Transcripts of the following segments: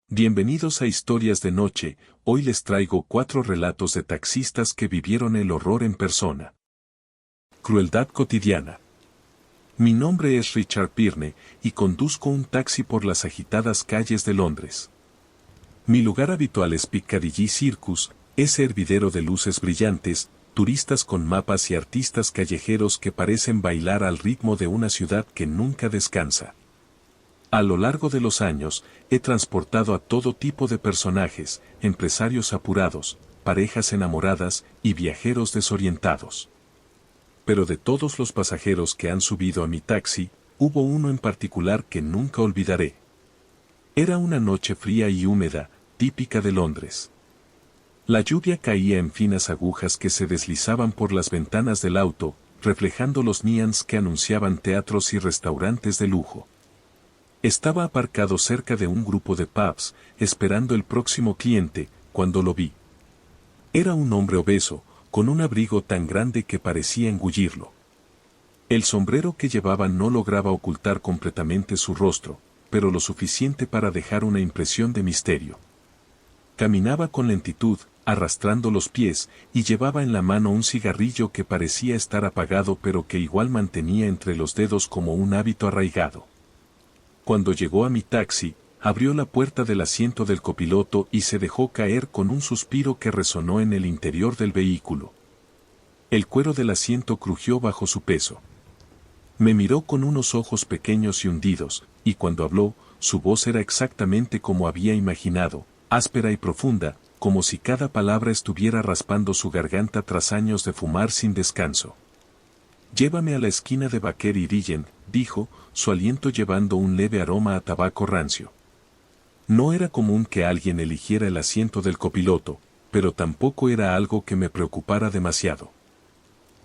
Bienvenidos a Historias de Noche. Hoy les traigo 4 relatos de taxistas que vivieron el horror en persona. Crueldad cotidiana. Mi nombre es Richard Pirne, y conduzco un taxi por las agitadas calles de Londres. Mi lugar habitual es Piccadilly Circus, ese hervidero de luces brillantes, turistas con mapas y artistas callejeros que parecen bailar al ritmo de una ciudad que nunca descansa. A lo largo de los años, he transportado a todo tipo de personajes, empresarios apurados, parejas enamoradas y viajeros desorientados. Pero de todos los pasajeros que han subido a mi taxi, hubo uno en particular que nunca olvidaré. Era una noche fría y húmeda, típica de Londres. La lluvia caía en finas agujas que se deslizaban por las ventanas del auto, reflejando los neons que anunciaban teatros y restaurantes de lujo. Estaba aparcado cerca de un grupo de pubs, esperando el próximo cliente, cuando lo vi. Era un hombre obeso, con un abrigo tan grande que parecía engullirlo. El sombrero que llevaba no lograba ocultar completamente su rostro, pero lo suficiente para dejar una impresión de misterio. Caminaba con lentitud, arrastrando los pies, y llevaba en la mano un cigarrillo que parecía estar apagado pero que igual mantenía entre los dedos como un hábito arraigado. Cuando llegó a mi taxi, abrió la puerta del asiento del copiloto y se dejó caer con un suspiro que resonó en el interior del vehículo. El cuero del asiento crujió bajo su peso. Me miró con unos ojos pequeños y hundidos, y cuando habló, su voz era exactamente como había imaginado, áspera y profunda, como si cada palabra estuviera raspando su garganta tras años de fumar sin descanso. «Llévame a la esquina de Baker y Regent», dijo, su aliento llevando un leve aroma a tabaco rancio. No era común que alguien eligiera el asiento del copiloto, pero tampoco era algo que me preocupara demasiado.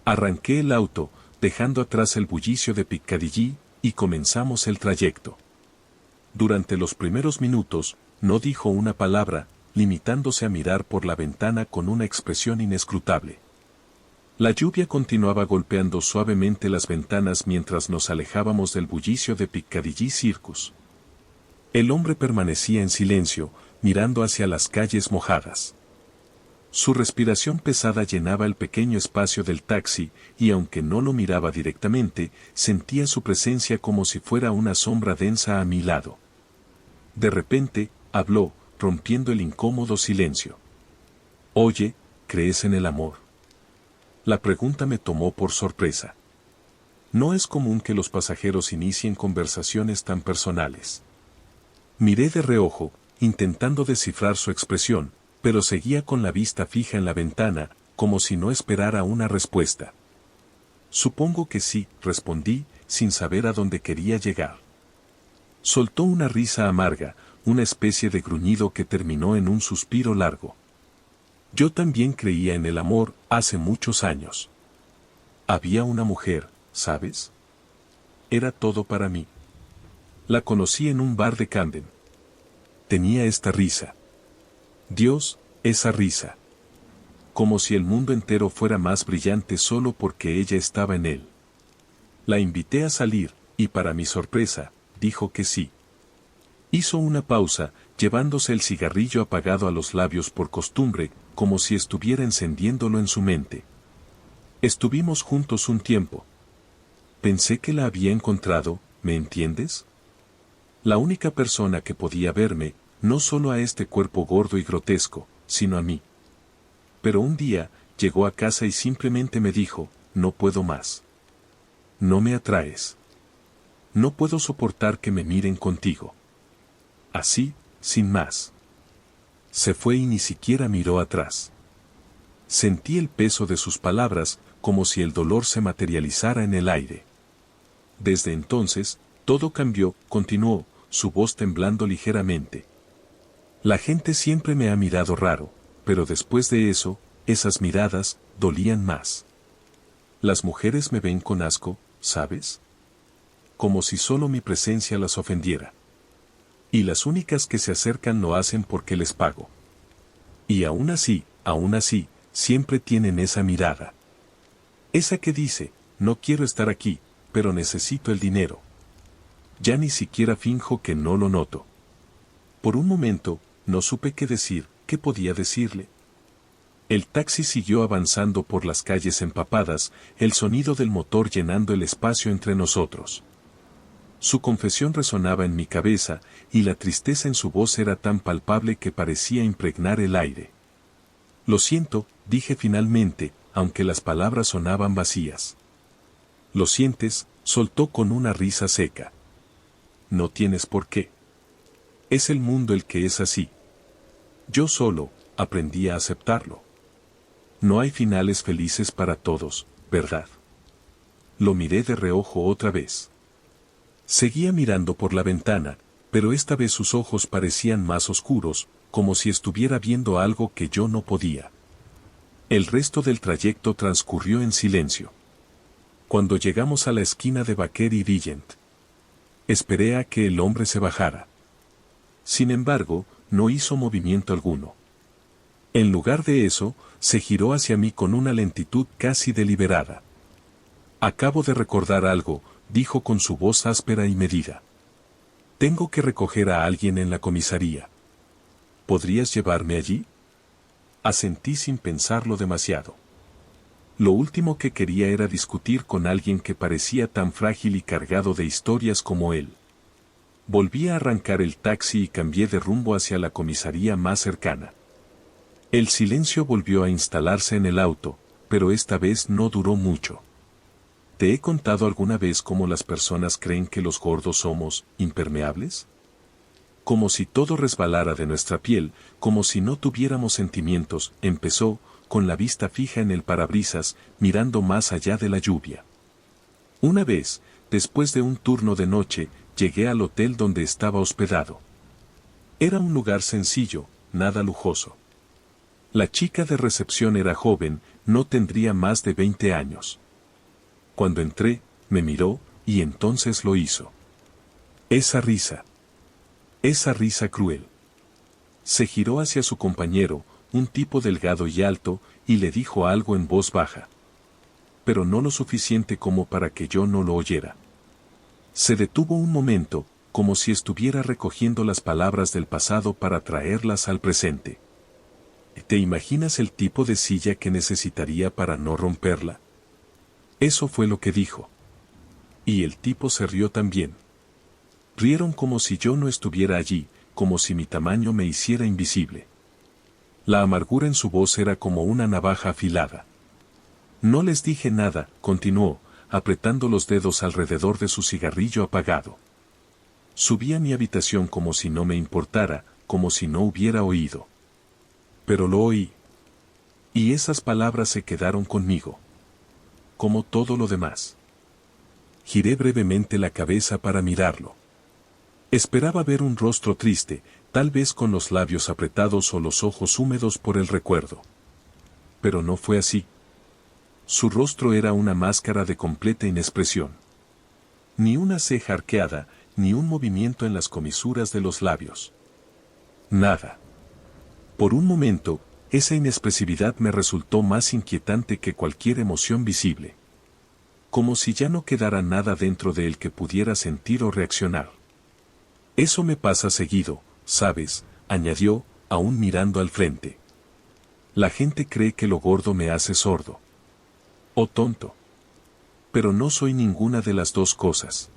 Arranqué el auto, dejando atrás el bullicio de Piccadilly, y comenzamos el trayecto. Durante los primeros minutos, no dijo una palabra, limitándose a mirar por la ventana con una expresión inescrutable. La lluvia continuaba golpeando suavemente las ventanas mientras nos alejábamos del bullicio de Piccadilly Circus. El hombre permanecía en silencio, mirando hacia las calles mojadas. Su respiración pesada llenaba el pequeño espacio del taxi, y aunque no lo miraba directamente, sentía su presencia como si fuera una sombra densa a mi lado. De repente, habló, rompiendo el incómodo silencio. «Oye, ¿crees en el amor?». La pregunta me tomó por sorpresa. No es común que los pasajeros inicien conversaciones tan personales. Miré de reojo, intentando descifrar su expresión, pero seguía con la vista fija en la ventana, como si no esperara una respuesta. «Supongo que sí», respondí, sin saber a dónde quería llegar. Soltó una risa amarga, una especie de gruñido que terminó en un suspiro largo. Yo también creía en el amor, hace muchos años. Había una mujer, ¿sabes? Era todo para mí. La conocí en un bar de Camden. Tenía esta risa. Dios, esa risa. Como si el mundo entero fuera más brillante solo porque ella estaba en él. La invité a salir, y para mi sorpresa, dijo que sí. Hizo una pausa, llevándose el cigarrillo apagado a los labios por costumbre, como si estuviera encendiéndolo en su mente. Estuvimos juntos un tiempo. Pensé que la había encontrado, ¿me entiendes? La única persona que podía verme, no solo a este cuerpo gordo y grotesco, sino a mí. Pero un día, llegó a casa y simplemente me dijo, «No puedo más. No me atraes. No puedo soportar que me miren contigo». Así, sin más. Se fue y ni siquiera miró atrás. Sentí el peso de sus palabras, como si el dolor se materializara en el aire. Desde entonces, todo cambió, continuó, su voz temblando ligeramente. La gente siempre me ha mirado raro, pero después de eso, esas miradas, dolían más. Las mujeres me ven con asco, ¿sabes? Como si solo mi presencia las ofendiera. Y las únicas que se acercan lo hacen porque les pago. Y aún así, siempre tienen esa mirada. Esa que dice, «No quiero estar aquí, pero necesito el dinero». Ya ni siquiera finjo que no lo noto. Por un momento, no supe qué decir, qué podía decirle. El taxi siguió avanzando por las calles empapadas, el sonido del motor llenando el espacio entre nosotros. Su confesión resonaba en mi cabeza, y la tristeza en su voz era tan palpable que parecía impregnar el aire. Lo siento, dije finalmente, aunque las palabras sonaban vacías. ¿Lo sientes?, soltó con una risa seca. No tienes por qué. Es el mundo el que es así. Yo solo aprendí a aceptarlo. No hay finales felices para todos, ¿verdad? Lo miré de reojo otra vez. Seguía mirando por la ventana, pero esta vez sus ojos parecían más oscuros, como si estuviera viendo algo que yo no podía. El resto del trayecto transcurrió en silencio. Cuando llegamos a la esquina de Baker y Regent, esperé a que el hombre se bajara. Sin embargo, no hizo movimiento alguno. En lugar de eso, se giró hacia mí con una lentitud casi deliberada. Acabo de recordar algo, dijo con su voz áspera y medida. Tengo que recoger a alguien en la comisaría. ¿Podrías llevarme allí? Asentí sin pensarlo demasiado. Lo último que quería era discutir con alguien que parecía tan frágil y cargado de historias como él. Volví a arrancar el taxi y cambié de rumbo hacia la comisaría más cercana. El silencio volvió a instalarse en el auto, pero esta vez no duró mucho. ¿Te he contado alguna vez cómo las personas creen que los gordos somos impermeables? Como si todo resbalara de nuestra piel, como si no tuviéramos sentimientos, empezó, con la vista fija en el parabrisas, mirando más allá de la lluvia. Una vez, después de un turno de noche, llegué al hotel donde estaba hospedado. Era un lugar sencillo, nada lujoso. La chica de recepción era joven, no tendría más de 20 años. Cuando entré, me miró, y entonces lo hizo. Esa risa cruel. Se giró hacia su compañero, un tipo delgado y alto, y le dijo algo en voz baja. Pero no lo suficiente como para que yo no lo oyera. Se detuvo un momento, como si estuviera recogiendo las palabras del pasado para traerlas al presente. ¿Te imaginas el tipo de silla que necesitaría para no romperla? Eso fue lo que dijo. Y el tipo se rió también. Rieron como si yo no estuviera allí, como si mi tamaño me hiciera invisible. La amargura en su voz era como una navaja afilada. No les dije nada, continuó, apretando los dedos alrededor de su cigarrillo apagado. Subí a mi habitación como si no me importara, como si no hubiera oído. Pero lo oí. Y esas palabras se quedaron conmigo. Como todo lo demás. Giré brevemente la cabeza para mirarlo. Esperaba ver un rostro triste, tal vez con los labios apretados o los ojos húmedos por el recuerdo. Pero no fue así. Su rostro era una máscara de completa inexpresión. Ni una ceja arqueada, ni un movimiento en las comisuras de los labios. Nada. Por un momento, esa inexpresividad me resultó más inquietante que cualquier emoción visible. Como si ya no quedara nada dentro de él que pudiera sentir o reaccionar. Eso me pasa seguido, ¿sabes?, añadió, aún mirando al frente. La gente cree que lo gordo me hace sordo. O tonto. Pero no soy ninguna de las dos cosas.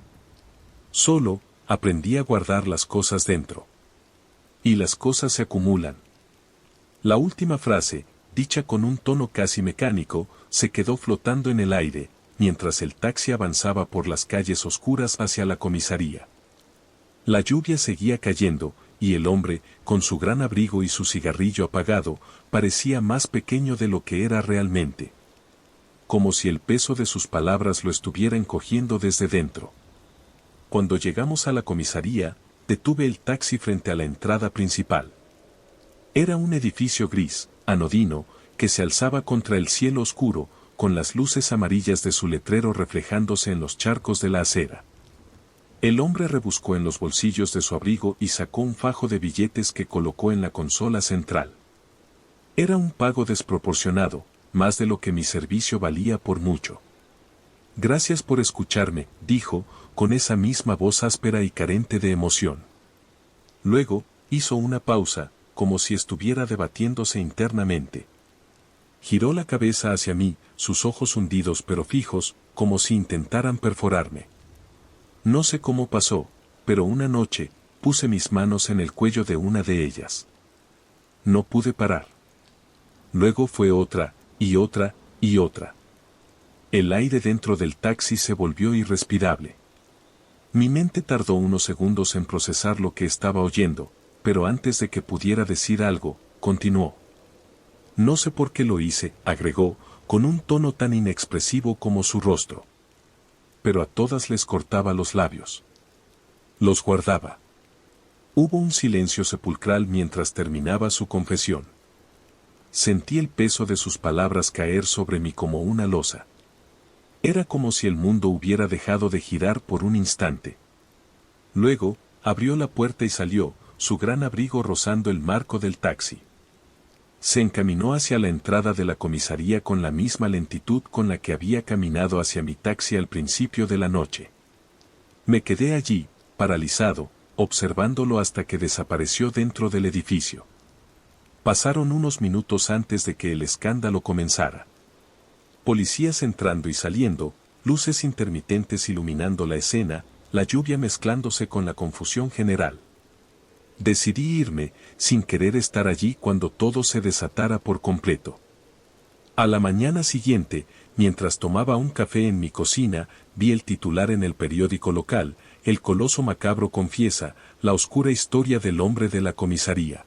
Solo, aprendí a guardar las cosas dentro. Y las cosas se acumulan. La última frase, dicha con un tono casi mecánico, se quedó flotando en el aire, mientras el taxi avanzaba por las calles oscuras hacia la comisaría. La lluvia seguía cayendo, y el hombre, con su gran abrigo y su cigarrillo apagado, parecía más pequeño de lo que era realmente. Como si el peso de sus palabras lo estuviera encogiendo desde dentro. Cuando llegamos a la comisaría, detuve el taxi frente a la entrada principal. Era un edificio gris, anodino, que se alzaba contra el cielo oscuro, con las luces amarillas de su letrero reflejándose en los charcos de la acera. El hombre rebuscó en los bolsillos de su abrigo y sacó un fajo de billetes que colocó en la consola central. Era un pago desproporcionado, más de lo que mi servicio valía por mucho. Gracias por escucharme, dijo, con esa misma voz áspera y carente de emoción. Luego, Hizo una pausa, como si estuviera debatiéndose internamente. Giró la cabeza hacia mí, sus ojos hundidos pero fijos, como si intentaran perforarme. No sé cómo pasó, pero una noche, puse mis manos en el cuello de una de ellas. No pude parar. Luego fue otra, y otra, y otra. El aire dentro del taxi se volvió irrespirable. Mi mente tardó unos segundos en procesar lo que estaba oyendo, pero antes de que pudiera decir algo, continuó. No sé por qué lo hice, agregó, con un tono tan inexpresivo como su rostro. Pero a todas les cortaba los labios. Los guardaba. Hubo un silencio sepulcral mientras terminaba su confesión. Sentí el peso de sus palabras caer sobre mí como una losa. Era como si el mundo hubiera dejado de girar por un instante. Luego, abrió la puerta y salió, su gran abrigo rozando el marco del taxi. Se encaminó hacia la entrada de la comisaría con la misma lentitud con la que había caminado hacia mi taxi al principio de la noche. Me quedé allí, paralizado, observándolo hasta que desapareció dentro del edificio. Pasaron unos minutos antes de que el escándalo comenzara. Policías entrando y saliendo, luces intermitentes iluminando la escena, la lluvia mezclándose con la confusión general. Decidí irme, sin querer estar allí cuando todo se desatara por completo. A la mañana siguiente, mientras tomaba un café en mi cocina, vi el titular en el periódico local, El coloso macabro confiesa, la oscura historia del hombre de la comisaría.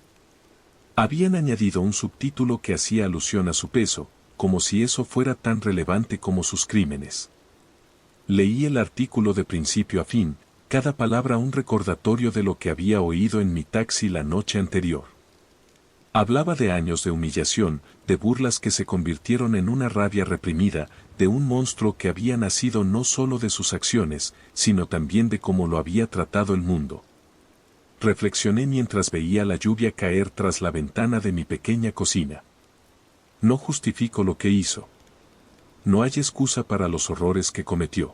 Habían añadido un subtítulo que hacía alusión a su peso, como si eso fuera tan relevante como sus crímenes. Leí el artículo de principio a fin, cada palabra un recordatorio de lo que había oído en mi taxi la noche anterior. Hablaba de años de humillación, de burlas que se convirtieron en una rabia reprimida, de un monstruo que había nacido no solo de sus acciones, sino también de cómo lo había tratado el mundo. Reflexioné mientras veía la lluvia caer tras la ventana de mi pequeña cocina. No justifico lo que hizo. No hay excusa para los horrores que cometió.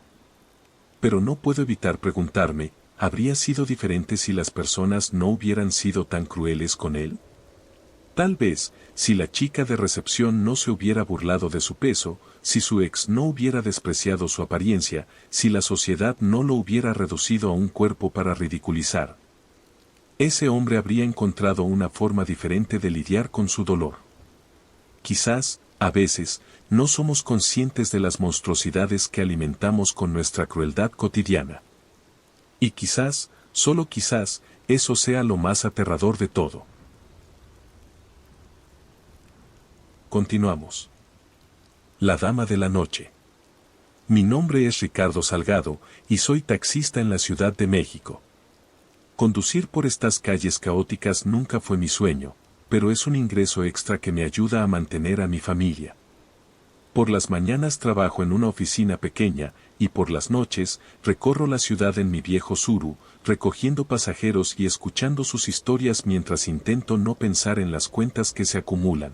Pero no puedo evitar preguntarme, ¿habría sido diferente si las personas no hubieran sido tan crueles con él? Tal vez, si la chica de recepción no se hubiera burlado de su peso, si su ex no hubiera despreciado su apariencia, si la sociedad no lo hubiera reducido a un cuerpo para ridiculizar. Ese hombre habría encontrado una forma diferente de lidiar con su dolor. Quizás, a veces, no somos conscientes de las monstruosidades que alimentamos con nuestra crueldad cotidiana. Y quizás, solo quizás, eso sea lo más aterrador de todo. Continuamos. La dama de la noche. Mi nombre es Ricardo Salgado, y soy taxista en la Ciudad de México. Conducir por estas calles caóticas nunca fue mi sueño, pero es un ingreso extra que me ayuda a mantener a mi familia. Por las mañanas trabajo en una oficina pequeña, y por las noches, recorro la ciudad en mi viejo Tsuru, recogiendo pasajeros y escuchando sus historias mientras intento no pensar en las cuentas que se acumulan.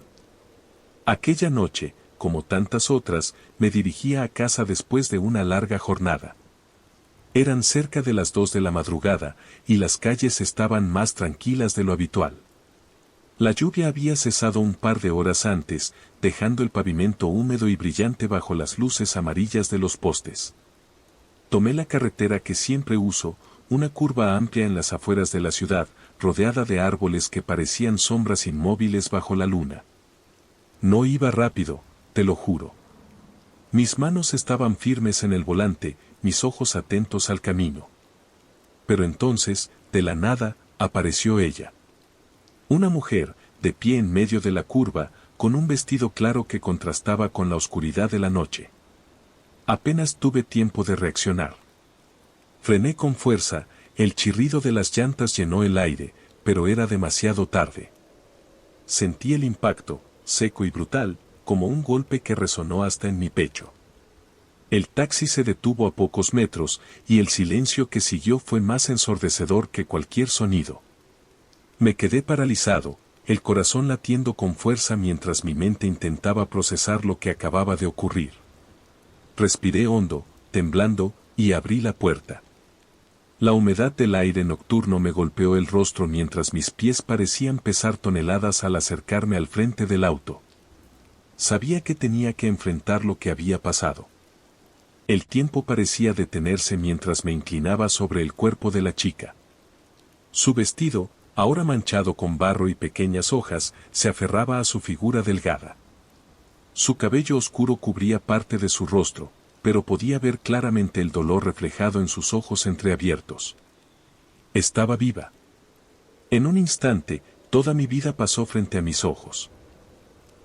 Aquella noche, como tantas otras, me dirigía a casa después de una larga jornada. Eran cerca de las 2 de la madrugada, y las calles estaban más tranquilas de lo habitual. La lluvia había cesado un par de horas antes, dejando el pavimento húmedo y brillante bajo las luces amarillas de los postes. Tomé la carretera que siempre uso, una curva amplia en las afueras de la ciudad, rodeada de árboles que parecían sombras inmóviles bajo la luna. No iba rápido, te lo juro. Mis manos estaban firmes en el volante, mis ojos atentos al camino. Pero entonces, de la nada, apareció ella. Una mujer, de pie en medio de la curva, con un vestido claro que contrastaba con la oscuridad de la noche. Apenas tuve tiempo de reaccionar. Frené con fuerza, el chirrido de las llantas llenó el aire, pero era demasiado tarde. Sentí el impacto, seco y brutal, como un golpe que resonó hasta en mi pecho. El taxi se detuvo a pocos metros, y el silencio que siguió fue más ensordecedor que cualquier sonido. Me quedé paralizado, el corazón latiendo con fuerza mientras mi mente intentaba procesar lo que acababa de ocurrir. Respiré hondo, temblando, y abrí la puerta. La humedad del aire nocturno me golpeó el rostro mientras mis pies parecían pesar toneladas al acercarme al frente del auto. Sabía que tenía que enfrentar lo que había pasado. El tiempo parecía detenerse mientras me inclinaba sobre el cuerpo de la chica. Su vestido, ahora manchado con barro y pequeñas hojas, se aferraba a su figura delgada. Su cabello oscuro cubría parte de su rostro, pero podía ver claramente el dolor reflejado en sus ojos entreabiertos. Estaba viva. En un instante, toda mi vida pasó frente a mis ojos.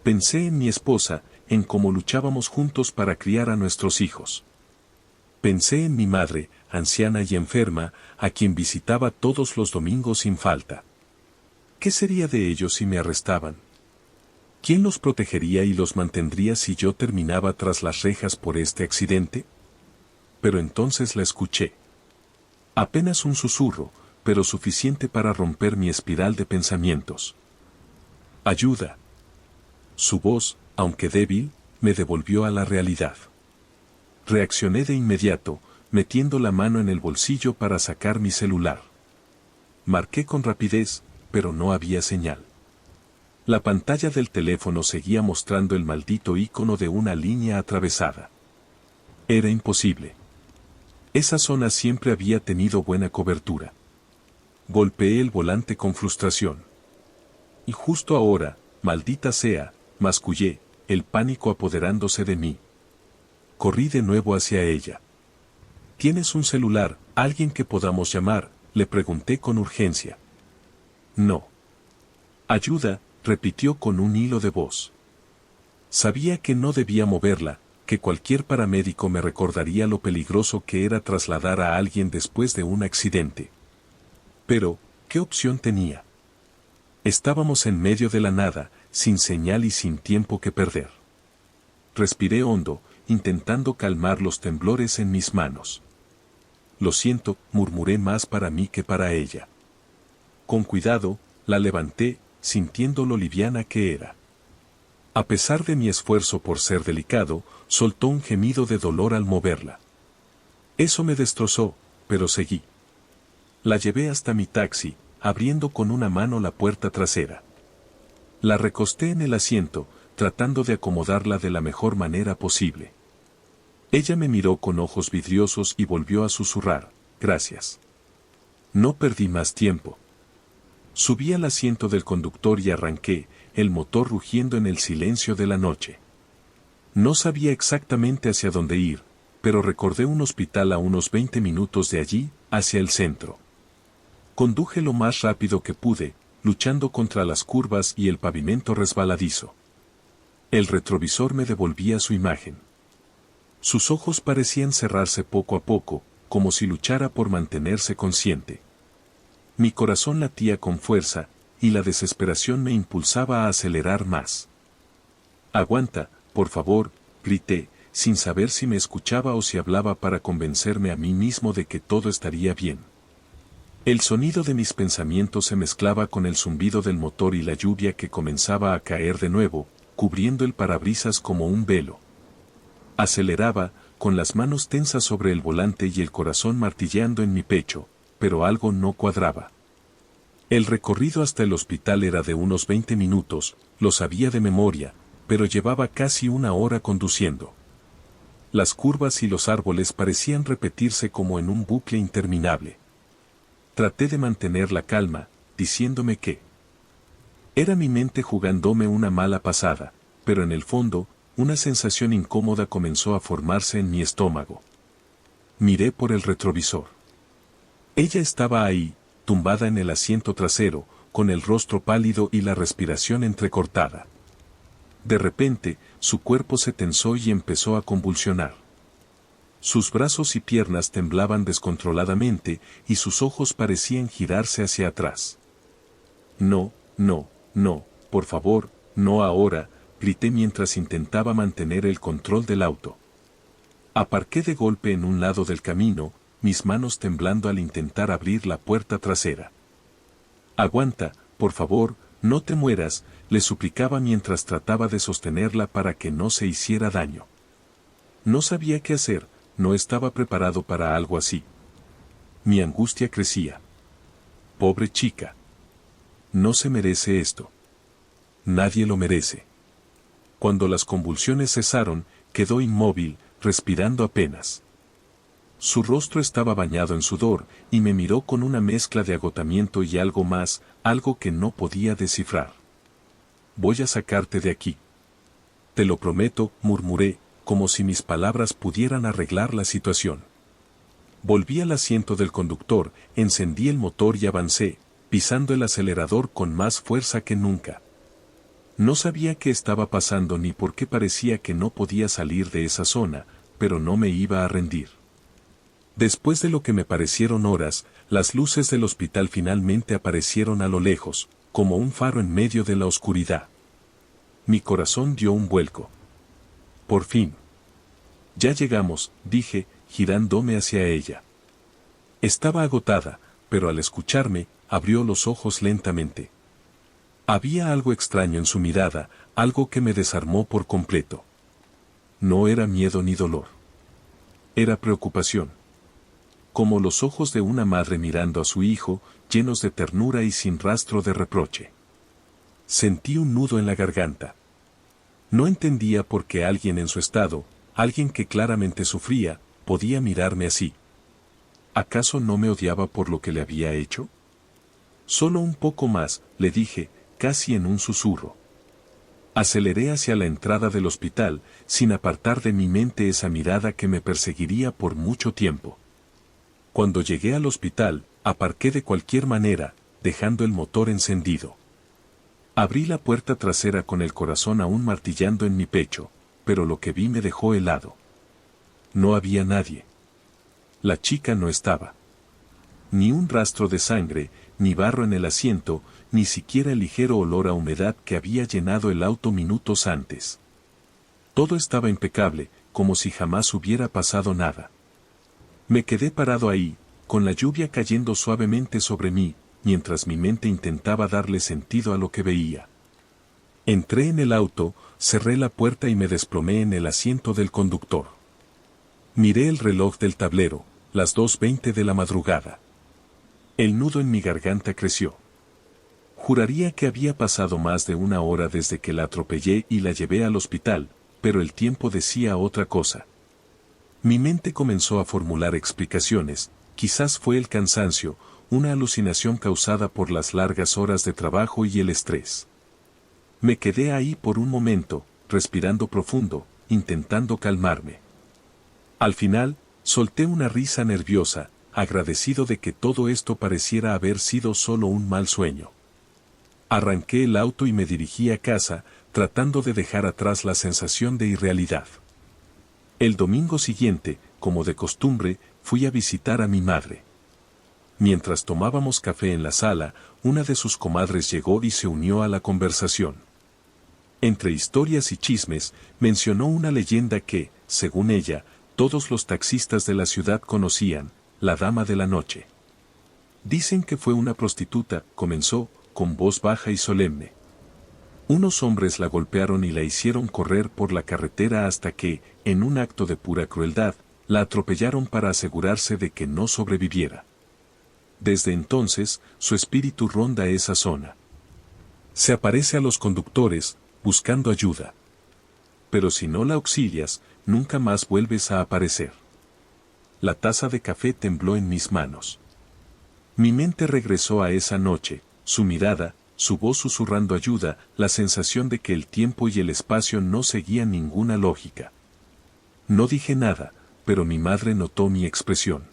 Pensé en mi esposa, en cómo luchábamos juntos para criar a nuestros hijos. Pensé en mi madre, anciana y enferma, a quien visitaba todos los domingos sin falta. ¿Qué sería de ellos si me arrestaban? ¿Quién los protegería y los mantendría si yo terminaba tras las rejas por este accidente? Pero entonces la escuché. Apenas un susurro, pero suficiente para romper mi espiral de pensamientos. ¡Ayuda! Su voz, aunque débil, me devolvió a la realidad. Reaccioné de inmediato, metiendo la mano en el bolsillo para sacar mi celular. Marqué con rapidez, pero no había señal. La pantalla del teléfono seguía mostrando el maldito icono de una línea atravesada. Era imposible. Esa zona siempre había tenido buena cobertura. Golpeé el volante con frustración. Y justo ahora, maldita sea, mascullé, el pánico apoderándose de mí. Corrí de nuevo hacia ella. ¿Tienes un celular, alguien que podamos llamar?, le pregunté con urgencia. No. Ayuda, repitió con un hilo de voz. Sabía que no debía moverla, que cualquier paramédico me recordaría lo peligroso que era trasladar a alguien después de un accidente. Pero, ¿qué opción tenía? Estábamos en medio de la nada, sin señal y sin tiempo que perder. Respiré hondo, intentando calmar los temblores en mis manos. Lo siento, murmuré más para mí que para ella. Con cuidado, la levanté, sintiendo lo liviana que era. A pesar de mi esfuerzo por ser delicado, soltó un gemido de dolor al moverla. Eso me destrozó, pero seguí. La llevé hasta mi taxi, abriendo con una mano la puerta trasera. La recosté en el asiento, tratando de acomodarla de la mejor manera posible. Ella me miró con ojos vidriosos y volvió a susurrar, «Gracias». No perdí más tiempo. Subí al asiento del conductor y arranqué, el motor rugiendo en el silencio de la noche. No sabía exactamente hacia dónde ir, pero recordé un hospital a unos 20 minutos de allí, hacia el centro. Conduje lo más rápido que pude, luchando contra las curvas y el pavimento resbaladizo. El retrovisor me devolvía su imagen. Sus ojos parecían cerrarse poco a poco, como si luchara por mantenerse consciente. Mi corazón latía con fuerza, y la desesperación me impulsaba a acelerar más. «Aguanta, por favor», grité, sin saber si me escuchaba o si hablaba para convencerme a mí mismo de que todo estaría bien. El sonido de mis pensamientos se mezclaba con el zumbido del motor y la lluvia que comenzaba a caer de nuevo, cubriendo el parabrisas como un velo. Aceleraba, con las manos tensas sobre el volante y el corazón martilleando en mi pecho, pero algo no cuadraba. El recorrido hasta el hospital era de unos 20 minutos, lo sabía de memoria, pero llevaba casi una hora conduciendo. Las curvas y los árboles parecían repetirse como en un bucle interminable. Traté de mantener la calma, diciéndome que era mi mente jugándome una mala pasada, pero en el fondo, una sensación incómoda comenzó a formarse en mi estómago. Miré por el retrovisor. Ella estaba ahí, tumbada en el asiento trasero, con el rostro pálido y la respiración entrecortada. De repente, su cuerpo se tensó y empezó a convulsionar. Sus brazos y piernas temblaban descontroladamente y sus ojos parecían girarse hacia atrás. «No, no, no, por favor, no ahora», grité mientras intentaba mantener el control del auto. Aparqué de golpe en un lado del camino, mis manos temblando al intentar abrir la puerta trasera. «Aguanta, por favor, no te mueras», le suplicaba mientras trataba de sostenerla para que no se hiciera daño. No sabía qué hacer, no estaba preparado para algo así. Mi angustia crecía. Pobre chica. No se merece esto. Nadie lo merece. Cuando las convulsiones cesaron, quedó inmóvil, respirando apenas. Su rostro estaba bañado en sudor, y me miró con una mezcla de agotamiento y algo más, algo que no podía descifrar. Voy a sacarte de aquí. Te lo prometo, murmuré, como si mis palabras pudieran arreglar la situación. Volví al asiento del conductor, encendí el motor y avancé, pisando el acelerador con más fuerza que nunca. No sabía qué estaba pasando ni por qué parecía que no podía salir de esa zona, pero no me iba a rendir. Después de lo que me parecieron horas, las luces del hospital finalmente aparecieron a lo lejos, como un faro en medio de la oscuridad. Mi corazón dio un vuelco. Por fin. Ya llegamos, dije, girándome hacia ella. Estaba agotada, pero al escucharme, abrió los ojos lentamente. Había algo extraño en su mirada, algo que me desarmó por completo. No era miedo ni dolor. Era preocupación. Como los ojos de una madre mirando a su hijo, llenos de ternura y sin rastro de reproche. Sentí un nudo en la garganta. No entendía por qué alguien en su estado, alguien que claramente sufría, podía mirarme así. ¿Acaso no me odiaba por lo que le había hecho? Solo un poco más, le dije, casi en un susurro. Aceleré hacia la entrada del hospital, sin apartar de mi mente esa mirada que me perseguiría por mucho tiempo. Cuando llegué al hospital, aparqué de cualquier manera, dejando el motor encendido. Abrí la puerta trasera con el corazón aún martillando en mi pecho, pero lo que vi me dejó helado. No había nadie. La chica no estaba. Ni un rastro de sangre, ni barro en el asiento, ni siquiera el ligero olor a humedad que había llenado el auto minutos antes. Todo estaba impecable, como si jamás hubiera pasado nada. Me quedé parado ahí, con la lluvia cayendo suavemente sobre mí, mientras mi mente intentaba darle sentido a lo que veía. Entré en el auto, cerré la puerta y me desplomé en el asiento del conductor. Miré el reloj del tablero, las 2:20 de la madrugada. El nudo en mi garganta creció. Juraría que había pasado más de una hora desde que la atropellé y la llevé al hospital, pero el tiempo decía otra cosa. Mi mente comenzó a formular explicaciones, quizás fue el cansancio, una alucinación causada por las largas horas de trabajo y el estrés. Me quedé ahí por un momento, respirando profundo, intentando calmarme. Al final, solté una risa nerviosa, agradecido de que todo esto pareciera haber sido solo un mal sueño. Arranqué el auto y me dirigí a casa, tratando de dejar atrás la sensación de irrealidad. El domingo siguiente, como de costumbre, fui a visitar a mi madre. Mientras tomábamos café en la sala, una de sus comadres llegó y se unió a la conversación. Entre historias y chismes, mencionó una leyenda que, según ella, todos los taxistas de la ciudad conocían, la Dama de la Noche. Dicen que fue una prostituta, comenzó, con voz baja y solemne. Unos hombres la golpearon y la hicieron correr por la carretera hasta que, en un acto de pura crueldad, la atropellaron para asegurarse de que no sobreviviera. Desde entonces, su espíritu ronda esa zona. Se aparece a los conductores, buscando ayuda. Pero si no la auxilias, nunca más vuelves a aparecer. La taza de café tembló en mis manos. Mi mente regresó a esa noche, su mirada, su voz susurrando ayuda, la sensación de que el tiempo y el espacio no seguían ninguna lógica. No dije nada, pero mi madre notó mi expresión.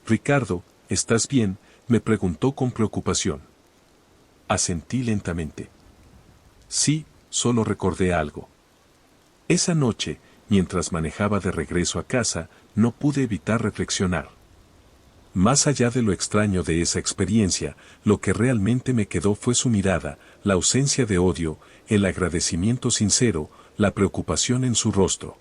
«Ricardo, ¿estás bien?», me preguntó con preocupación. Asentí lentamente. Sí, solo recordé algo. Esa noche, mientras manejaba de regreso a casa, no pude evitar reflexionar. Más allá de lo extraño de esa experiencia, lo que realmente me quedó fue su mirada, la ausencia de odio, el agradecimiento sincero, la preocupación en su rostro.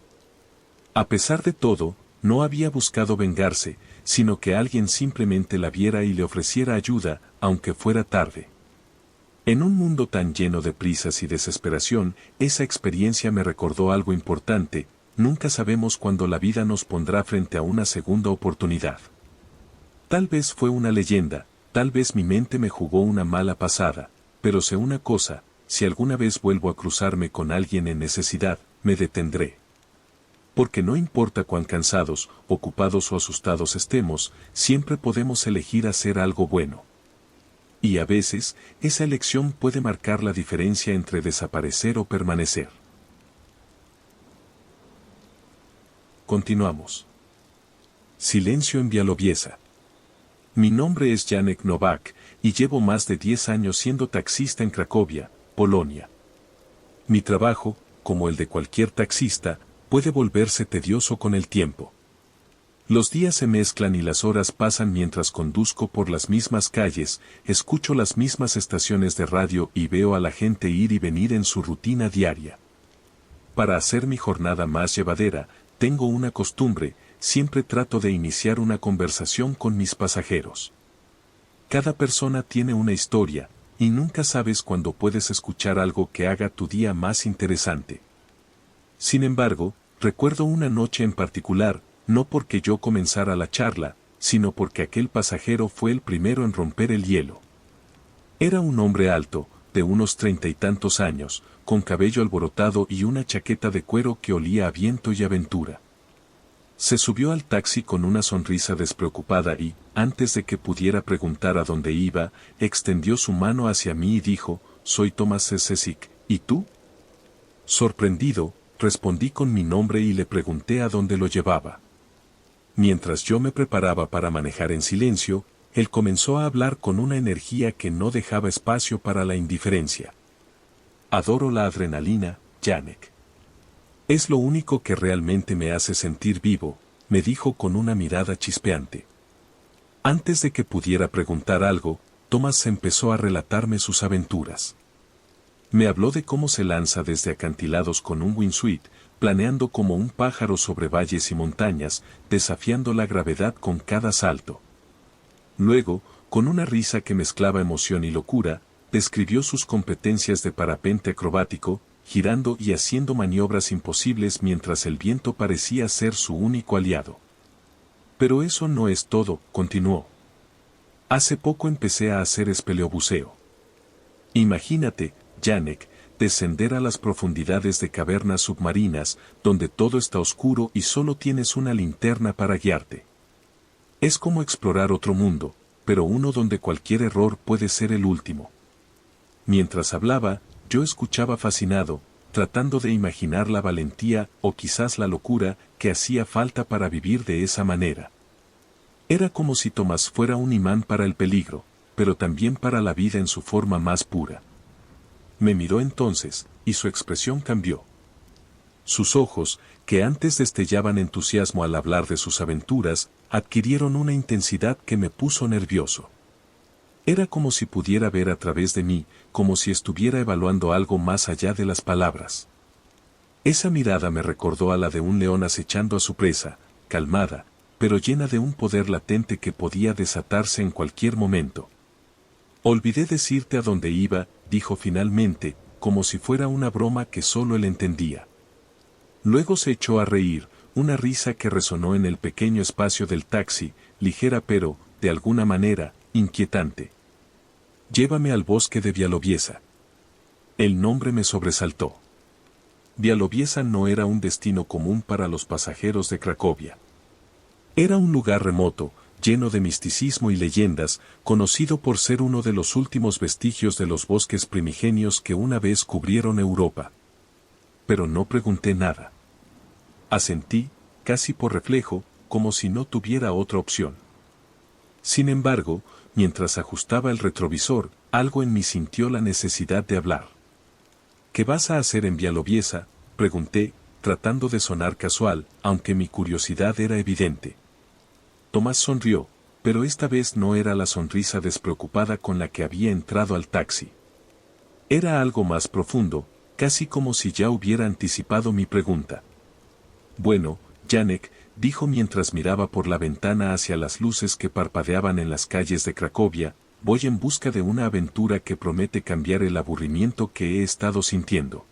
A pesar de todo, no había buscado vengarse, sino que alguien simplemente la viera y le ofreciera ayuda, aunque fuera tarde. En un mundo tan lleno de prisas y desesperación, esa experiencia me recordó algo importante: nunca sabemos cuándo la vida nos pondrá frente a una segunda oportunidad. Tal vez fue una leyenda, tal vez mi mente me jugó una mala pasada, pero sé una cosa, si alguna vez vuelvo a cruzarme con alguien en necesidad, me detendré. Porque no importa cuán cansados, ocupados o asustados estemos, siempre podemos elegir hacer algo bueno. Y a veces, esa elección puede marcar la diferencia entre desaparecer o permanecer. Continuamos. Silencio en Białowieża. Mi nombre es Janek Nowak, y llevo más de 10 años siendo taxista en Cracovia, Polonia. Mi trabajo, como el de cualquier taxista, puede volverse tedioso con el tiempo. Los días se mezclan y las horas pasan mientras conduzco por las mismas calles, escucho las mismas estaciones de radio y veo a la gente ir y venir en su rutina diaria. Para hacer mi jornada más llevadera, tengo una costumbre, siempre trato de iniciar una conversación con mis pasajeros. Cada persona tiene una historia, y nunca sabes cuándo puedes escuchar algo que haga tu día más interesante. Sin embargo, recuerdo una noche en particular, no porque yo comenzara la charla, sino porque aquel pasajero fue el primero en romper el hielo. Era un hombre alto, de unos 30 y tantos años, con cabello alborotado y una chaqueta de cuero que olía a viento y aventura. Se subió al taxi con una sonrisa despreocupada y, antes de que pudiera preguntar a dónde iba, extendió su mano hacia mí y dijo, «Soy Tomás Sesek, ¿y tú?» Sorprendido, respondí con mi nombre y le pregunté a dónde lo llevaba. Mientras yo me preparaba para manejar en silencio, él comenzó a hablar con una energía que no dejaba espacio para la indiferencia. «Adoro la adrenalina, Janek. Es lo único que realmente me hace sentir vivo», me dijo con una mirada chispeante. Antes de que pudiera preguntar algo, Thomas empezó a relatarme sus aventuras. Me habló de cómo se lanza desde acantilados con un wingsuit, planeando como un pájaro sobre valles y montañas, desafiando la gravedad con cada salto. Luego, con una risa que mezclaba emoción y locura, describió sus competencias de parapente acrobático, girando y haciendo maniobras imposibles mientras el viento parecía ser su único aliado. Pero eso no es todo, continuó. Hace poco empecé a hacer espeleobuceo. Imagínate, Janek, descender a las profundidades de cavernas submarinas, donde todo está oscuro y solo tienes una linterna para guiarte. Es como explorar otro mundo, pero uno donde cualquier error puede ser el último. Mientras hablaba, yo escuchaba fascinado, tratando de imaginar la valentía o quizás la locura que hacía falta para vivir de esa manera. Era como si Tomás fuera un imán para el peligro, pero también para la vida en su forma más pura. Me miró entonces, y su expresión cambió. Sus ojos, que antes destellaban entusiasmo al hablar de sus aventuras, adquirieron una intensidad que me puso nervioso. Era como si pudiera ver a través de mí, como si estuviera evaluando algo más allá de las palabras. Esa mirada me recordó a la de un león acechando a su presa, calmada, pero llena de un poder latente que podía desatarse en cualquier momento. Olvidé decirte a dónde iba, dijo finalmente, como si fuera una broma que solo él entendía. Luego se echó a reír, una risa que resonó en el pequeño espacio del taxi, ligera pero, de alguna manera, inquietante. Llévame al bosque de Białowieża. El nombre me sobresaltó. Białowieża no era un destino común para los pasajeros de Cracovia. Era un lugar remoto, lleno de misticismo y leyendas, conocido por ser uno de los últimos vestigios de los bosques primigenios que una vez cubrieron Europa. Pero no pregunté nada. Asentí, casi por reflejo, como si no tuviera otra opción. Sin embargo, mientras ajustaba el retrovisor, algo en mí sintió la necesidad de hablar. ¿Qué vas a hacer en Białowieża?, pregunté, tratando de sonar casual, aunque mi curiosidad era evidente. Tomás sonrió, pero esta vez no era la sonrisa despreocupada con la que había entrado al taxi. Era algo más profundo, casi como si ya hubiera anticipado mi pregunta. Bueno, Janek, dijo mientras miraba por la ventana hacia las luces que parpadeaban en las calles de Cracovia, voy en busca de una aventura que promete cambiar el aburrimiento que he estado sintiendo.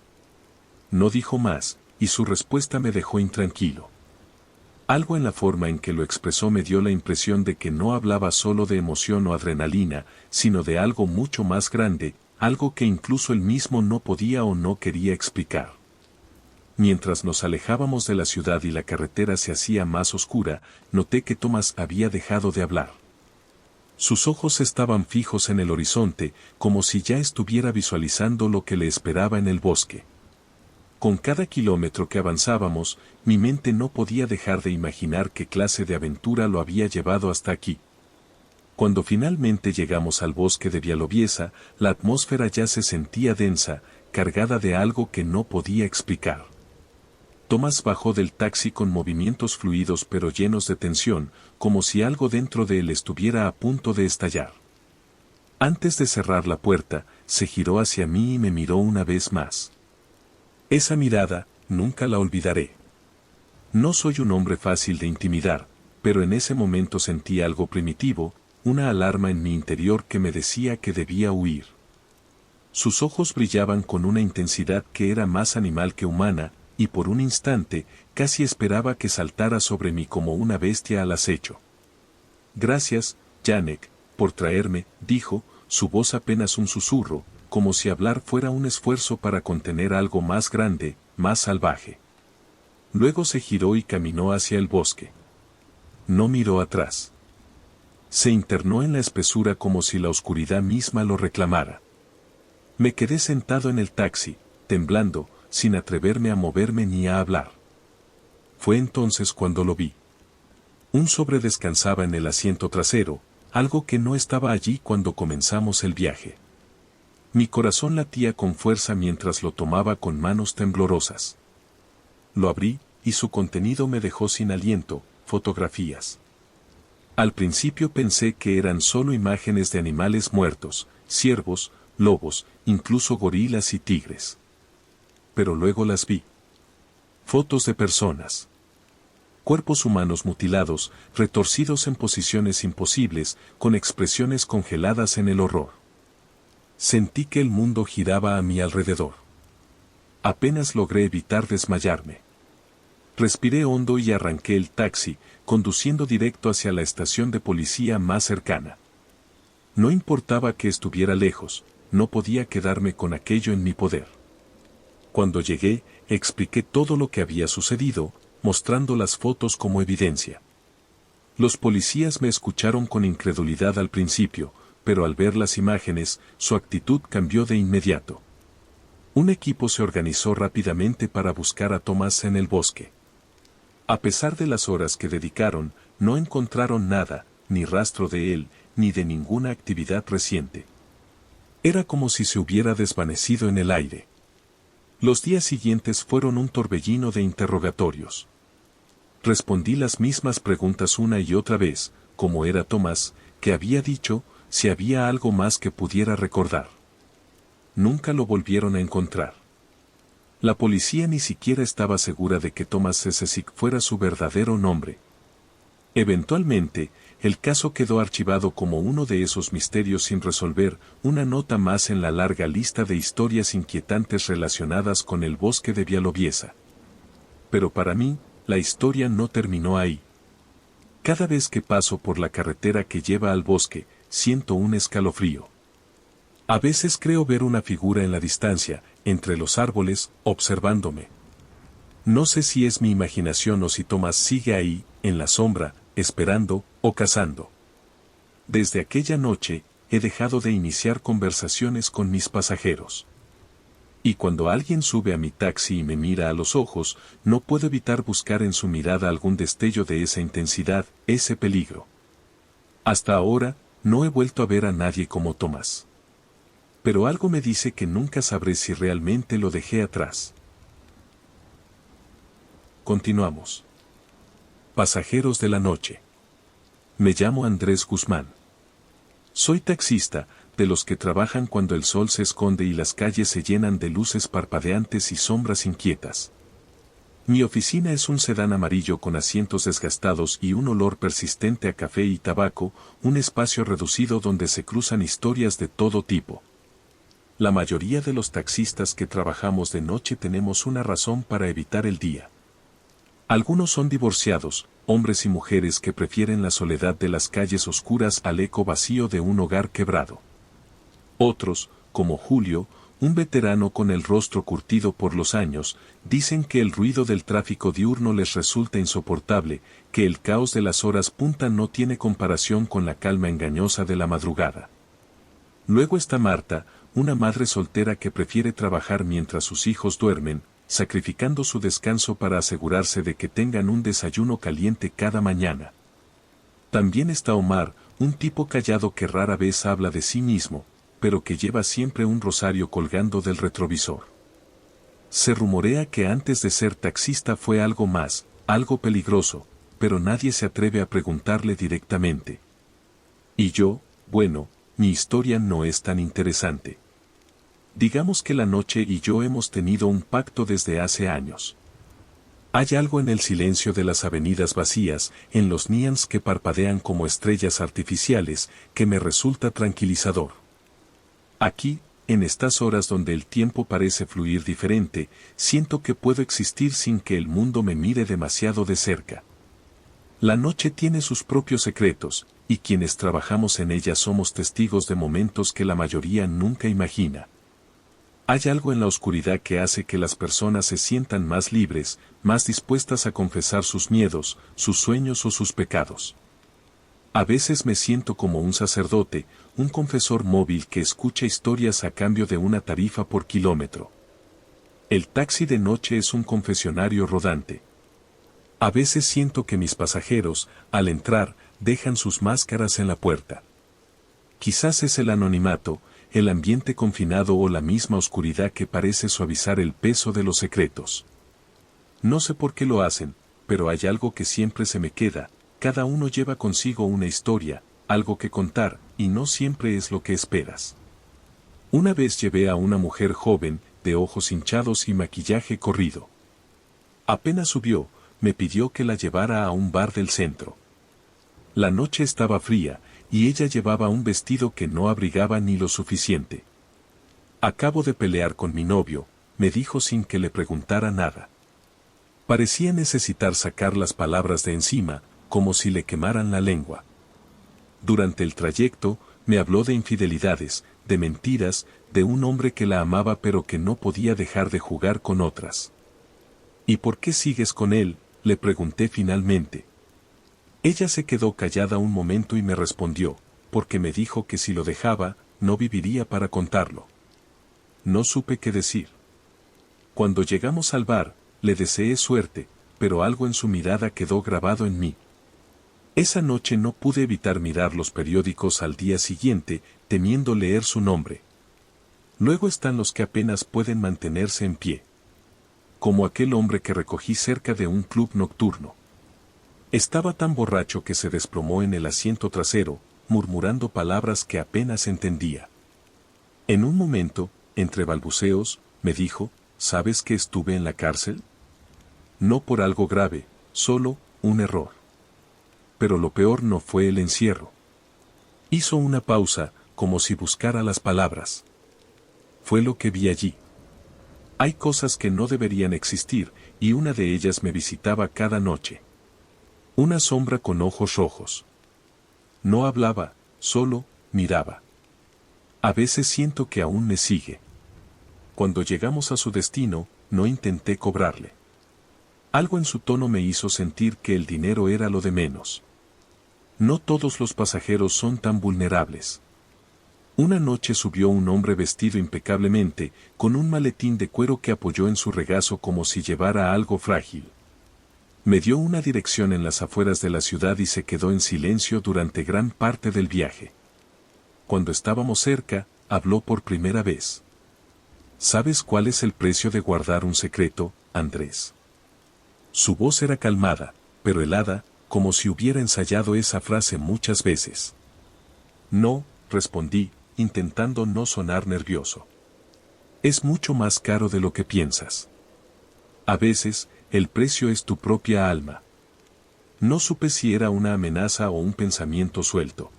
No dijo más, y su respuesta me dejó intranquilo. Algo en la forma en que lo expresó me dio la impresión de que no hablaba solo de emoción o adrenalina, sino de algo mucho más grande, algo que incluso él mismo no podía o no quería explicar. Mientras nos alejábamos de la ciudad y la carretera se hacía más oscura, noté que Thomas había dejado de hablar. Sus ojos estaban fijos en el horizonte, como si ya estuviera visualizando lo que le esperaba en el bosque. Con cada kilómetro que avanzábamos, mi mente no podía dejar de imaginar qué clase de aventura lo había llevado hasta aquí. Cuando finalmente llegamos al bosque de Bialobiesa, la atmósfera ya se sentía densa, cargada de algo que no podía explicar. Thomas bajó del taxi con movimientos fluidos pero llenos de tensión, como si algo dentro de él estuviera a punto de estallar. Antes de cerrar la puerta, se giró hacia mí y me miró una vez más. Esa mirada, nunca la olvidaré. No soy un hombre fácil de intimidar, pero en ese momento sentí algo primitivo, una alarma en mi interior que me decía que debía huir. Sus ojos brillaban con una intensidad que era más animal que humana, y por un instante, casi esperaba que saltara sobre mí como una bestia al acecho. Gracias, Janek, por traerme, dijo, su voz apenas un susurro, como si hablar fuera un esfuerzo para contener algo más grande, más salvaje. Luego se giró y caminó hacia el bosque. No miró atrás. Se internó en la espesura como si la oscuridad misma lo reclamara. Me quedé sentado en el taxi, temblando, sin atreverme a moverme ni a hablar. Fue entonces cuando lo vi. Un sobre descansaba en el asiento trasero, algo que no estaba allí cuando comenzamos el viaje. Mi corazón latía con fuerza mientras lo tomaba con manos temblorosas. Lo abrí, y su contenido me dejó sin aliento, fotografías. Al principio pensé que eran solo imágenes de animales muertos, ciervos, lobos, incluso gorilas y tigres. Pero luego las vi. Fotos de personas. Cuerpos humanos mutilados, retorcidos en posiciones imposibles, con expresiones congeladas en el horror. Sentí que el mundo giraba a mi alrededor. Apenas logré evitar desmayarme. Respiré hondo y arranqué el taxi, conduciendo directo hacia la estación de policía más cercana. No importaba que estuviera lejos, no podía quedarme con aquello en mi poder. Cuando llegué, expliqué todo lo que había sucedido, mostrando las fotos como evidencia. Los policías me escucharon con incredulidad al principio, pero al ver las imágenes, su actitud cambió de inmediato. Un equipo se organizó rápidamente para buscar a Thomas en el bosque. A pesar de las horas que dedicaron, no encontraron nada, ni rastro de él, ni de ninguna actividad reciente. Era como si se hubiera desvanecido en el aire. Los días siguientes fueron un torbellino de interrogatorios. Respondí las mismas preguntas una y otra vez, como era Thomas, que había dicho, si había algo más que pudiera recordar. Nunca lo volvieron a encontrar. La policía ni siquiera estaba segura de que Thomas Sesesic fuera su verdadero nombre. Eventualmente, el caso quedó archivado como uno de esos misterios sin resolver, una nota más en la larga lista de historias inquietantes relacionadas con el bosque de Bialobiesa. Pero para mí, la historia no terminó ahí. Cada vez que paso por la carretera que lleva al bosque, siento un escalofrío. A veces creo ver una figura en la distancia, entre los árboles, observándome. No sé si es mi imaginación o si Thomas sigue ahí, en la sombra, esperando, o cazando. Desde aquella noche, he dejado de iniciar conversaciones con mis pasajeros. Y cuando alguien sube a mi taxi y me mira a los ojos, no puedo evitar buscar en su mirada algún destello de esa intensidad, ese peligro. Hasta ahora, no he vuelto a ver a nadie como Thomas. Pero algo me dice que nunca sabré si realmente lo dejé atrás. Continuamos. Pasajeros de la noche. Me llamo Andrés Guzmán. Soy taxista, de los que trabajan cuando el sol se esconde y las calles se llenan de luces parpadeantes y sombras inquietas. Mi oficina es un sedán amarillo con asientos desgastados y un olor persistente a café y tabaco, un espacio reducido donde se cruzan historias de todo tipo. La mayoría de los taxistas que trabajamos de noche tenemos una razón para evitar el día. Algunos son divorciados, hombres y mujeres que prefieren la soledad de las calles oscuras al eco vacío de un hogar quebrado. Otros, como Julio, un veterano con el rostro curtido por los años, dicen que el ruido del tráfico diurno les resulta insoportable, que el caos de las horas punta no tiene comparación con la calma engañosa de la madrugada. Luego está Marta, una madre soltera que prefiere trabajar mientras sus hijos duermen, sacrificando su descanso para asegurarse de que tengan un desayuno caliente cada mañana. También está Omar, un tipo callado que rara vez habla de sí mismo, pero que lleva siempre un rosario colgando del retrovisor. Se rumorea que antes de ser taxista fue algo más, algo peligroso, pero nadie se atreve a preguntarle directamente. Y yo, bueno, mi historia no es tan interesante. Digamos que la noche y yo hemos tenido un pacto desde hace años. Hay algo en el silencio de las avenidas vacías, en los neons que parpadean como estrellas artificiales, que me resulta tranquilizador. Aquí, en estas horas donde el tiempo parece fluir diferente, siento que puedo existir sin que el mundo me mire demasiado de cerca. La noche tiene sus propios secretos, y quienes trabajamos en ella somos testigos de momentos que la mayoría nunca imagina. Hay algo en la oscuridad que hace que las personas se sientan más libres, más dispuestas a confesar sus miedos, sus sueños o sus pecados. A veces me siento como un sacerdote, un confesor móvil que escucha historias a cambio de una tarifa por kilómetro. El taxi de noche es un confesionario rodante. A veces siento que mis pasajeros, al entrar, dejan sus máscaras en la puerta. Quizás es el anonimato, el ambiente confinado o la misma oscuridad que parece suavizar el peso de los secretos. No sé por qué lo hacen, pero hay algo que siempre se me queda, cada uno lleva consigo una historia, algo que contar, y no siempre es lo que esperas. Una vez llevé a una mujer joven, de ojos hinchados y maquillaje corrido. Apenas subió, me pidió que la llevara a un bar del centro. La noche estaba fría, y ella llevaba un vestido que no abrigaba ni lo suficiente. Acabo de pelear con mi novio, me dijo sin que le preguntara nada. Parecía necesitar sacar las palabras de encima, como si le quemaran la lengua. Durante el trayecto, me habló de infidelidades, de mentiras, de un hombre que la amaba pero que no podía dejar de jugar con otras. ¿Y por qué sigues con él?, le pregunté finalmente. Ella se quedó callada un momento y me respondió, porque me dijo que si lo dejaba, no viviría para contarlo. No supe qué decir. Cuando llegamos al bar, le deseé suerte, pero algo en su mirada quedó grabado en mí. Esa noche no pude evitar mirar los periódicos al día siguiente, temiendo leer su nombre. Luego están los que apenas pueden mantenerse en pie. Como aquel hombre que recogí cerca de un club nocturno. Estaba tan borracho que se desplomó en el asiento trasero, murmurando palabras que apenas entendía. En un momento, entre balbuceos, me dijo, ¿sabes que estuve en la cárcel? No por algo grave, solo un error. Pero lo peor no fue el encierro. Hizo una pausa, como si buscara las palabras. Fue lo que vi allí. Hay cosas que no deberían existir, y una de ellas me visitaba cada noche. Una sombra con ojos rojos. No hablaba, solo miraba. A veces siento que aún me sigue. Cuando llegamos a su destino, no intenté cobrarle. Algo en su tono me hizo sentir que el dinero era lo de menos. No todos los pasajeros son tan vulnerables. Una noche subió un hombre vestido impecablemente, con un maletín de cuero que apoyó en su regazo como si llevara algo frágil. Me dio una dirección en las afueras de la ciudad y se quedó en silencio durante gran parte del viaje. Cuando estábamos cerca, habló por primera vez. ¿Sabes cuál es el precio de guardar un secreto, Andrés? Su voz era calmada, pero helada, como si hubiera ensayado esa frase muchas veces. No, respondí, intentando no sonar nervioso. Es mucho más caro de lo que piensas. A veces, el precio es tu propia alma. No supe si era una amenaza o un pensamiento suelto.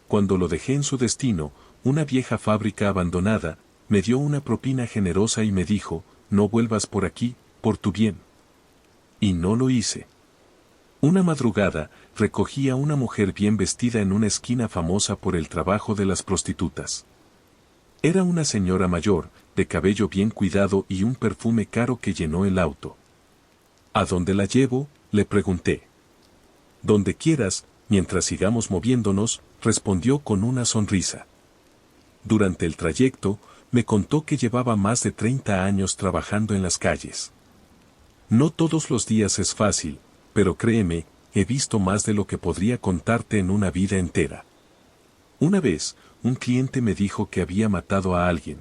Cuando lo dejé en su destino, una vieja fábrica abandonada, me dio una propina generosa y me dijo, no vuelvas por aquí, por tu bien. Y no lo hice. Una madrugada, recogí a una mujer bien vestida en una esquina famosa por el trabajo de las prostitutas. Era una señora mayor, de cabello bien cuidado y un perfume caro que llenó el auto. ¿A dónde la llevo?, le pregunté. Donde quieras, mientras sigamos moviéndonos, respondió con una sonrisa. Durante el trayecto, me contó que llevaba más de 30 años trabajando en las calles. No todos los días es fácil, pero créeme, he visto más de lo que podría contarte en una vida entera. Una vez, un cliente me dijo que había matado a alguien.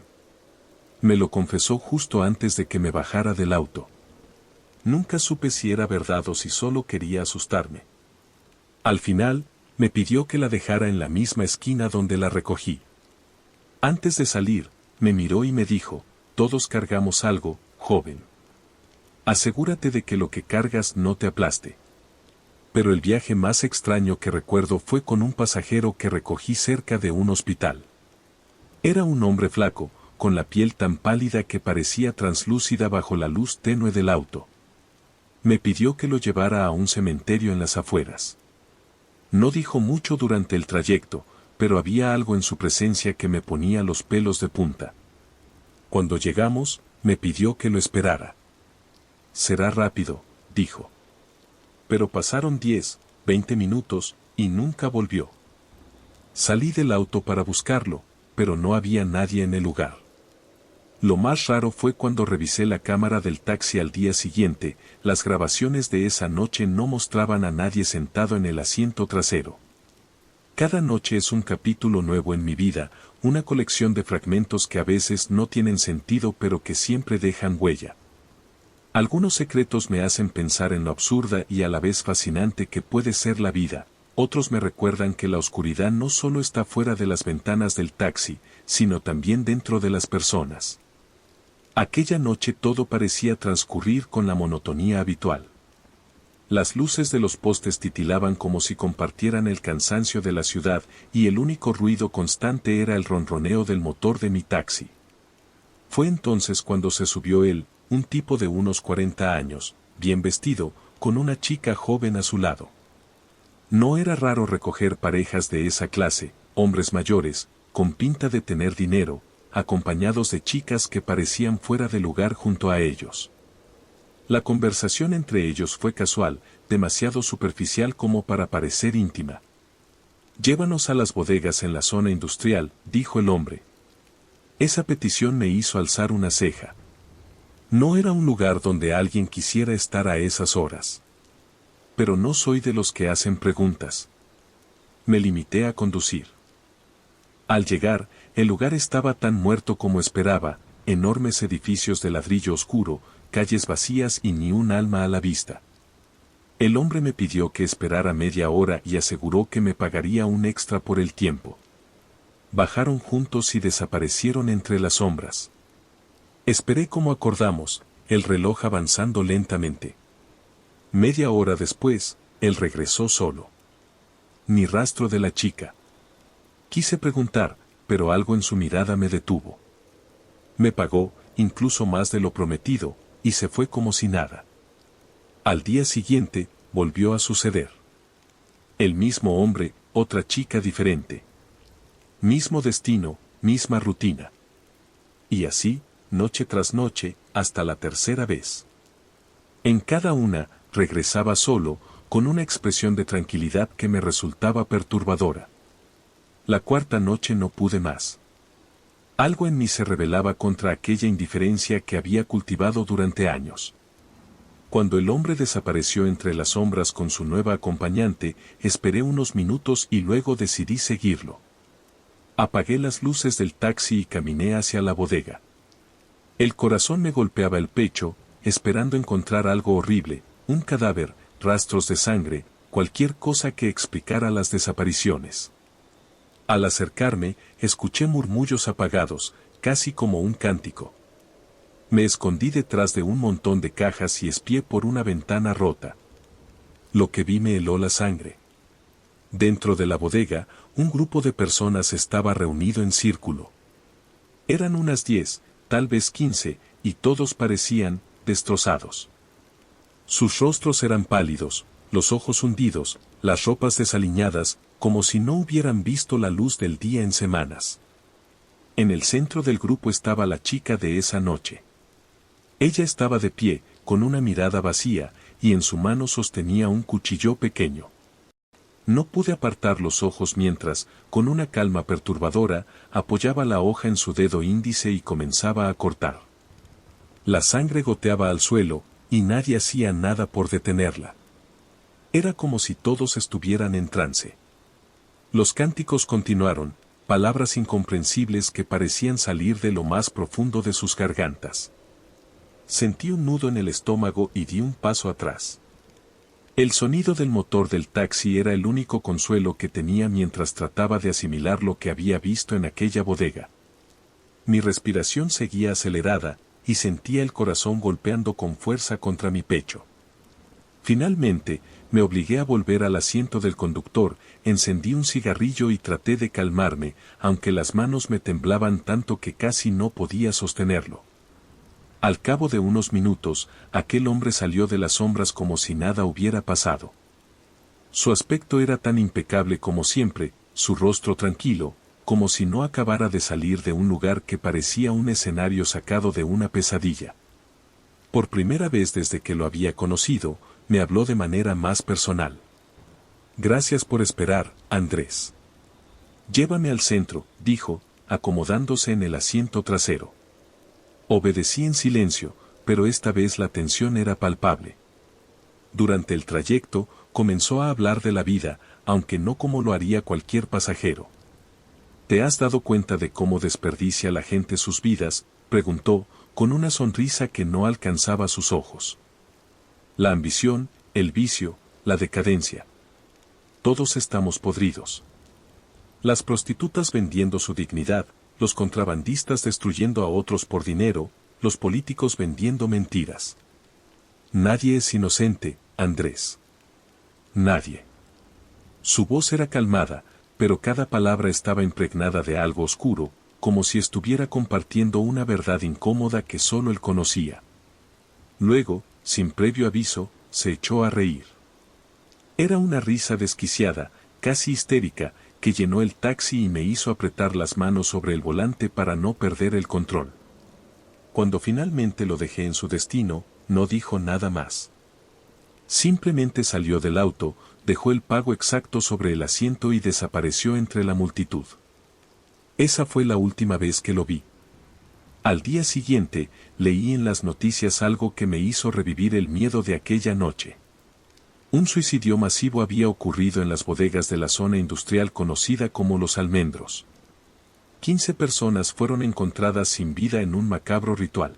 Me lo confesó justo antes de que me bajara del auto. Nunca supe si era verdad o si solo quería asustarme. Al final, me pidió que la dejara en la misma esquina donde la recogí. Antes de salir, me miró y me dijo, todos cargamos algo, joven. Asegúrate de que lo que cargas no te aplaste. Pero el viaje más extraño que recuerdo fue con un pasajero que recogí cerca de un hospital. Era un hombre flaco, con la piel tan pálida que parecía translúcida bajo la luz tenue del auto. Me pidió que lo llevara a un cementerio en las afueras. No dijo mucho durante el trayecto, pero había algo en su presencia que me ponía los pelos de punta. Cuando llegamos, me pidió que lo esperara. Será rápido, dijo. Pero pasaron 10, 20 minutos, y nunca volvió. Salí del auto para buscarlo, pero no había nadie en el lugar. Lo más raro fue cuando revisé la cámara del taxi al día siguiente, las grabaciones de esa noche no mostraban a nadie sentado en el asiento trasero. Cada noche es un capítulo nuevo en mi vida, una colección de fragmentos que a veces no tienen sentido pero que siempre dejan huella. Algunos secretos me hacen pensar en lo absurda y a la vez fascinante que puede ser la vida, otros me recuerdan que la oscuridad no solo está fuera de las ventanas del taxi, sino también dentro de las personas. Aquella noche todo parecía transcurrir con la monotonía habitual. Las luces de los postes titilaban como si compartieran el cansancio de la ciudad y el único ruido constante era el ronroneo del motor de mi taxi. Fue entonces cuando se subió él, un tipo de unos 40 años, bien vestido, con una chica joven a su lado. No era raro recoger parejas de esa clase, hombres mayores, con pinta de tener dinero, acompañados de chicas que parecían fuera de lugar junto a ellos. La conversación entre ellos fue casual, demasiado superficial como para parecer íntima. Llévanos a las bodegas en la zona industrial, dijo el hombre. Esa petición me hizo alzar una ceja. No era un lugar donde alguien quisiera estar a esas horas. Pero no soy de los que hacen preguntas. Me limité a conducir. Al llegar, el lugar estaba tan muerto como esperaba, enormes edificios de ladrillo oscuro, calles vacías y ni un alma a la vista. El hombre me pidió que esperara media hora y aseguró que me pagaría un extra por el tiempo. Bajaron juntos y desaparecieron entre las sombras. Esperé como acordamos, el reloj avanzando lentamente. Media hora después, él regresó solo. Ni rastro de la chica. Quise preguntar, pero algo en su mirada me detuvo. Me pagó, incluso más de lo prometido, y se fue como si nada. Al día siguiente, volvió a suceder. El mismo hombre, otra chica diferente. Mismo destino, misma rutina. Y así, noche tras noche, hasta la tercera vez. En cada una, regresaba solo, con una expresión de tranquilidad que me resultaba perturbadora. La cuarta noche no pude más. Algo en mí se rebelaba contra aquella indiferencia que había cultivado durante años. Cuando el hombre desapareció entre las sombras con su nueva acompañante, esperé unos minutos y luego decidí seguirlo. Apagué las luces del taxi y caminé hacia la bodega. El corazón me golpeaba el pecho, esperando encontrar algo horrible, un cadáver, rastros de sangre, cualquier cosa que explicara las desapariciones. Al acercarme, escuché murmullos apagados, casi como un cántico. Me escondí detrás de un montón de cajas y espié por una ventana rota. Lo que vi me heló la sangre. Dentro de la bodega, un grupo de personas estaba reunido en círculo. Eran unas 10, tal vez 15, y todos parecían destrozados. Sus rostros eran pálidos, los ojos hundidos, las ropas desaliñadas, como si no hubieran visto la luz del día en semanas. En el centro del grupo estaba la chica de esa noche. Ella estaba de pie, con una mirada vacía, y en su mano sostenía un cuchillo pequeño. No pude apartar los ojos mientras, con una calma perturbadora, apoyaba la hoja en su dedo índice y comenzaba a cortar. La sangre goteaba al suelo, y nadie hacía nada por detenerla. Era como si todos estuvieran en trance. Los cánticos continuaron, palabras incomprensibles que parecían salir de lo más profundo de sus gargantas. Sentí un nudo en el estómago y di un paso atrás. El sonido del motor del taxi era el único consuelo que tenía mientras trataba de asimilar lo que había visto en aquella bodega. Mi respiración seguía acelerada, y sentía el corazón golpeando con fuerza contra mi pecho. Finalmente, me obligué a volver al asiento del conductor, encendí un cigarrillo y traté de calmarme, aunque las manos me temblaban tanto que casi no podía sostenerlo. Al cabo de unos minutos, aquel hombre salió de las sombras como si nada hubiera pasado. Su aspecto era tan impecable como siempre, su rostro tranquilo, como si no acabara de salir de un lugar que parecía un escenario sacado de una pesadilla. Por primera vez desde que lo había conocido, me habló de manera más personal. Gracias por esperar, Andrés. Llévame al centro, dijo, acomodándose en el asiento trasero. Obedecí en silencio, pero esta vez la tensión era palpable. Durante el trayecto, comenzó a hablar de la vida, aunque no como lo haría cualquier pasajero. ¿Te has dado cuenta de cómo desperdicia la gente sus vidas?, preguntó, con una sonrisa que no alcanzaba sus ojos. La ambición, el vicio, la decadencia. Todos estamos podridos. Las prostitutas vendiendo su dignidad, los contrabandistas destruyendo a otros por dinero, los políticos vendiendo mentiras. Nadie es inocente, Andrés. Nadie. Su voz era calmada, pero cada palabra estaba impregnada de algo oscuro, como si estuviera compartiendo una verdad incómoda que solo él conocía. Luego, sin previo aviso, se echó a reír. Era una risa desquiciada, casi histérica, que llenó el taxi y me hizo apretar las manos sobre el volante para no perder el control. Cuando finalmente lo dejé en su destino, no dijo nada más. Simplemente salió del auto, dejó el pago exacto sobre el asiento y desapareció entre la multitud. Esa fue la última vez que lo vi. Al día siguiente, leí en las noticias algo que me hizo revivir el miedo de aquella noche. Un suicidio masivo había ocurrido en las bodegas de la zona industrial conocida como Los Almendros. 15 personas fueron encontradas sin vida en un macabro ritual.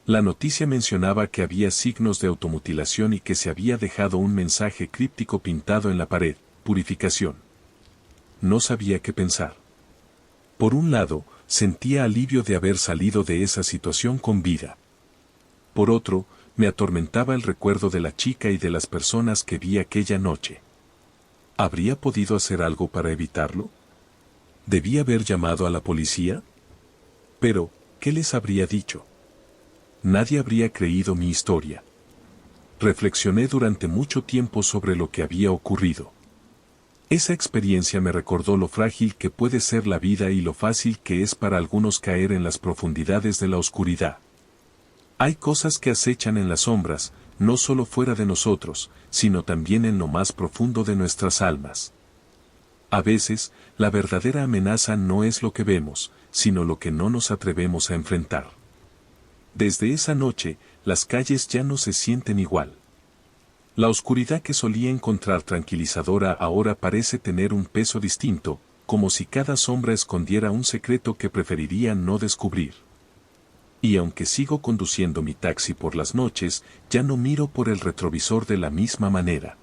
La noticia mencionaba que había signos de automutilación y que se había dejado un mensaje críptico pintado en la pared: purificación. No sabía qué pensar. Por un lado, sentía alivio de haber salido de esa situación con vida. Por otro, me atormentaba el recuerdo de la chica y de las personas que vi aquella noche. ¿Habría podido hacer algo para evitarlo? ¿Debía haber llamado a la policía? Pero, ¿qué les habría dicho? Nadie habría creído mi historia. Reflexioné durante mucho tiempo sobre lo que había ocurrido. Esa experiencia me recordó lo frágil que puede ser la vida y lo fácil que es para algunos caer en las profundidades de la oscuridad. Hay cosas que acechan en las sombras, no solo fuera de nosotros, sino también en lo más profundo de nuestras almas. A veces, la verdadera amenaza no es lo que vemos, sino lo que no nos atrevemos a enfrentar. Desde esa noche, las calles ya no se sienten igual. La oscuridad que solía encontrar tranquilizadora ahora parece tener un peso distinto, como si cada sombra escondiera un secreto que preferiría no descubrir. Y aunque sigo conduciendo mi taxi por las noches, ya no miro por el retrovisor de la misma manera.